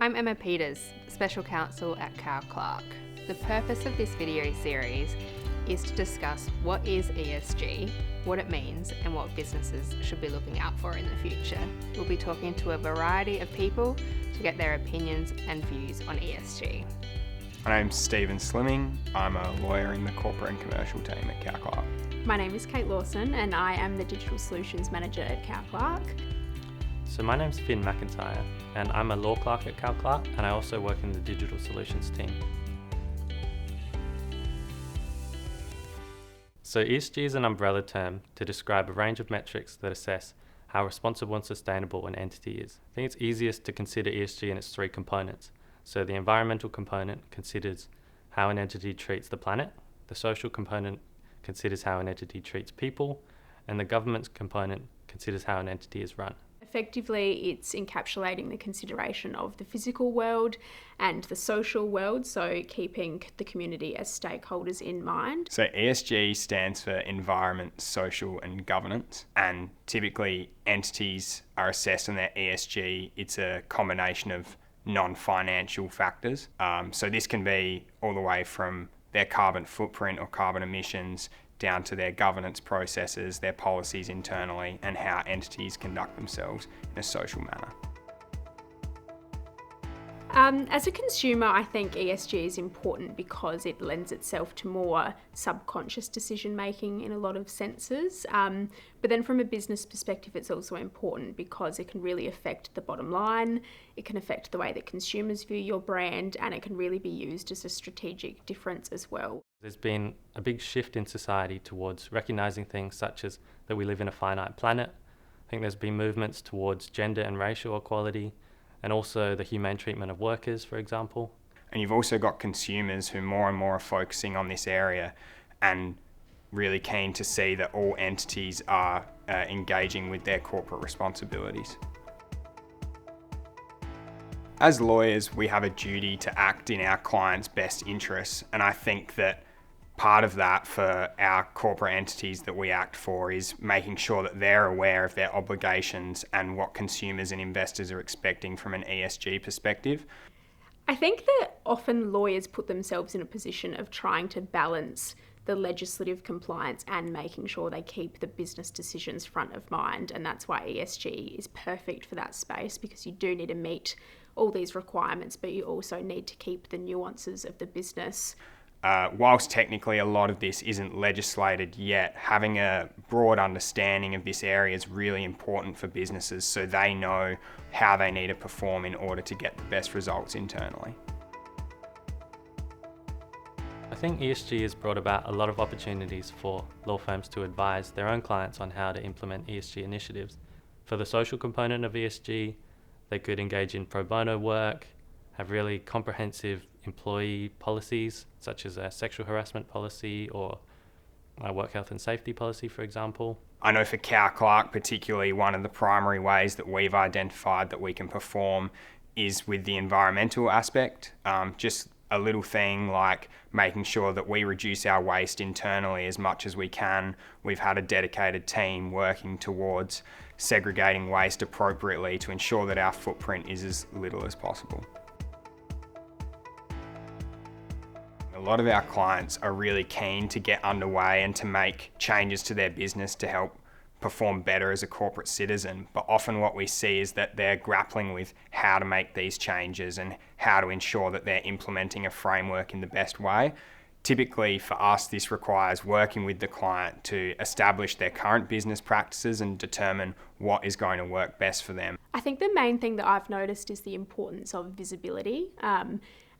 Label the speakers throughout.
Speaker 1: I'm Emma Peters, Special Counsel at Cal Clark. The purpose of this video series is to discuss what is ESG, what it means, and what businesses should be looking out for in the future. We'll be talking to a variety of people to get their opinions and views on ESG.
Speaker 2: My name's Stephen Slimming. I'm a lawyer in the corporate and commercial team at Cal Clark.
Speaker 3: My name is Kate Lawson and I am the Digital Solutions Manager at Cal Clark.
Speaker 4: So my name's Finn McIntyre and I'm a law clerk at Cal Clark and I also work in the Digital Solutions team. So ESG is an umbrella term to describe a range of metrics that assess how responsible and sustainable an entity is. I think it's easiest to consider ESG in its three components. So the environmental component considers how an entity treats the planet, the social component considers how an entity treats people, and the governance component considers how an entity is run.
Speaker 3: Effectively, it's encapsulating the consideration of the physical world and the social world, so keeping the community as stakeholders in mind.
Speaker 2: So ESG stands for environment, social and governance, and typically entities are assessed on their ESG. It's a combination of non-financial factors. So this can be all the way from their carbon footprint or carbon emissions down to their governance processes, their policies internally, and how entities conduct themselves in a social manner.
Speaker 3: As a consumer, I think ESG is important because it lends itself to more subconscious decision making in a lot of senses. But then from a business perspective, it's also important because it can really affect the bottom line, it can affect the way that consumers view your brand, and it can really be used as a strategic difference as well.
Speaker 4: There's been a big shift in society towards recognising things such as that we live in a finite planet. I think there's been movements towards gender and racial equality, and also the humane treatment of workers, for example.
Speaker 2: And you've also got consumers who more and more are focusing on this area and really keen to see that all entities are engaging with their corporate responsibilities. As lawyers, we have a duty to act in our clients' best interests, and I think that part of that for our corporate entities that we act for is making sure that they're aware of their obligations and what consumers and investors are expecting from an ESG perspective.
Speaker 3: I think that often lawyers put themselves in a position of trying to balance the legislative compliance and making sure they keep the business decisions front of mind, and that's why ESG is perfect for that space, because you do need to meet all these requirements, but you also need to keep the nuances of the business.
Speaker 2: Whilst technically a lot of this isn't legislated yet, having a broad understanding of this area is really important for businesses so they know how they need to perform in order to get the best results internally.
Speaker 4: I think ESG has brought about a lot of opportunities for law firms to advise their own clients on how to implement ESG initiatives. For the social component of ESG, they could engage in pro bono work, have really comprehensive employee policies, such as a sexual harassment policy or a work health and safety policy, for example.
Speaker 2: I know for Cal Clark particularly, one of the primary ways that we've identified that we can perform is with the environmental aspect. Just a little thing like making sure that we reduce our waste internally as much as we can. We've had a dedicated team working towards segregating waste appropriately to ensure that our footprint is as little as possible. A lot of our clients are really keen to get underway and to make changes to their business to help perform better as a corporate citizen. But often what we see is that they're grappling with how to make these changes and how to ensure that they're implementing a framework in the best way. Typically for us, this requires working with the client to establish their current business practices and determine what is going to work best for them.
Speaker 3: I think the main thing that I've noticed is the importance of visibility.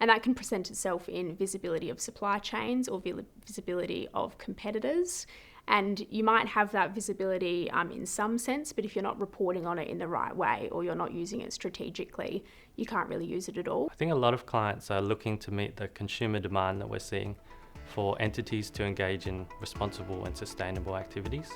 Speaker 3: And that can present itself in visibility of supply chains or visibility of competitors. And you might have that visibility in some sense, but if you're not reporting on it in the right way or you're not using it strategically, you can't really use it at all.
Speaker 4: I think a lot of clients are looking to meet the consumer demand that we're seeing for entities to engage in responsible and sustainable activities.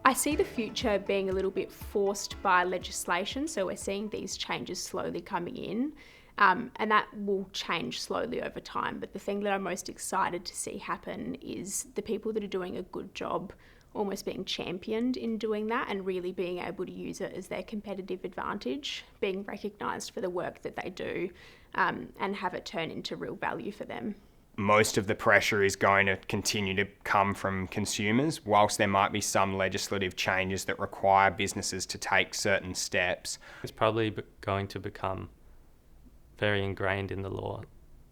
Speaker 3: I see the future being a little bit forced by legislation, so we're seeing these changes slowly coming in, and that will change slowly over time. But the thing that I'm most excited to see happen is the people that are doing a good job almost being championed in doing that and really being able to use it as their competitive advantage, being recognised for the work that they do, and have it turn into real value for them.
Speaker 2: Most of the pressure is going to continue to come from consumers, whilst there might be some legislative changes that require businesses to take certain steps.
Speaker 4: It's probably going to become very ingrained in the law,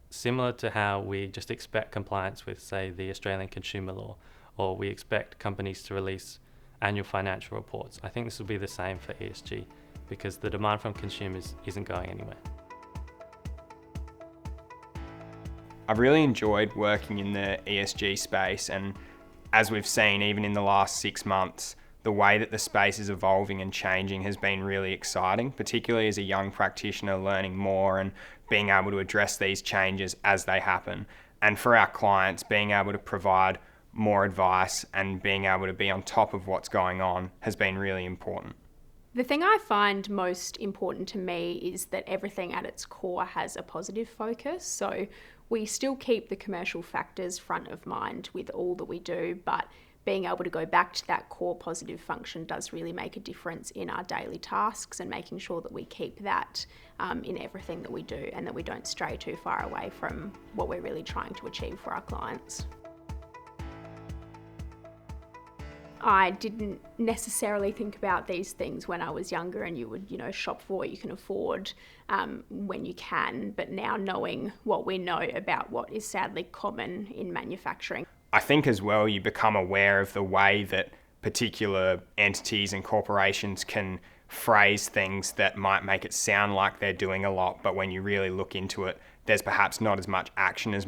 Speaker 4: similar to how we just expect compliance with, say, the Australian consumer law, or we expect companies to release annual financial reports. I think this will be the same for ESG because the demand from consumers isn't going anywhere.
Speaker 2: I've really enjoyed working in the ESG space, and as we've seen even in the last 6 months, the way that the space is evolving and changing has been really exciting, particularly as a young practitioner learning more and being able to address these changes as they happen. And for our clients, being able to provide more advice and being able to be on top of what's going on has been really important.
Speaker 3: The thing I find most important to me is that everything at its core has a positive focus. So we still keep the commercial factors front of mind with all that we do, but being able to go back to that core positive function does really make a difference in our daily tasks and making sure that we keep that in everything that we do and that we don't stray too far away from what we're really trying to achieve for our clients. I didn't necessarily think about these things when I was younger, and you would, shop for what you can afford when you can. But now knowing what we know about what is sadly common in manufacturing.
Speaker 2: I think as well you become aware of the way that particular entities and corporations can phrase things that might make it sound like they're doing a lot, but when you really look into it, there's perhaps not as much action as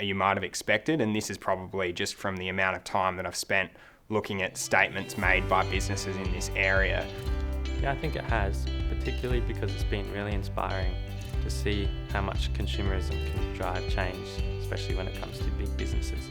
Speaker 2: you might have expected. And this is probably just from the amount of time that I've spent looking at statements made by businesses in this area.
Speaker 4: Yeah, I think it has, particularly because it's been really inspiring to see how much consumerism can drive change, especially when it comes to big businesses.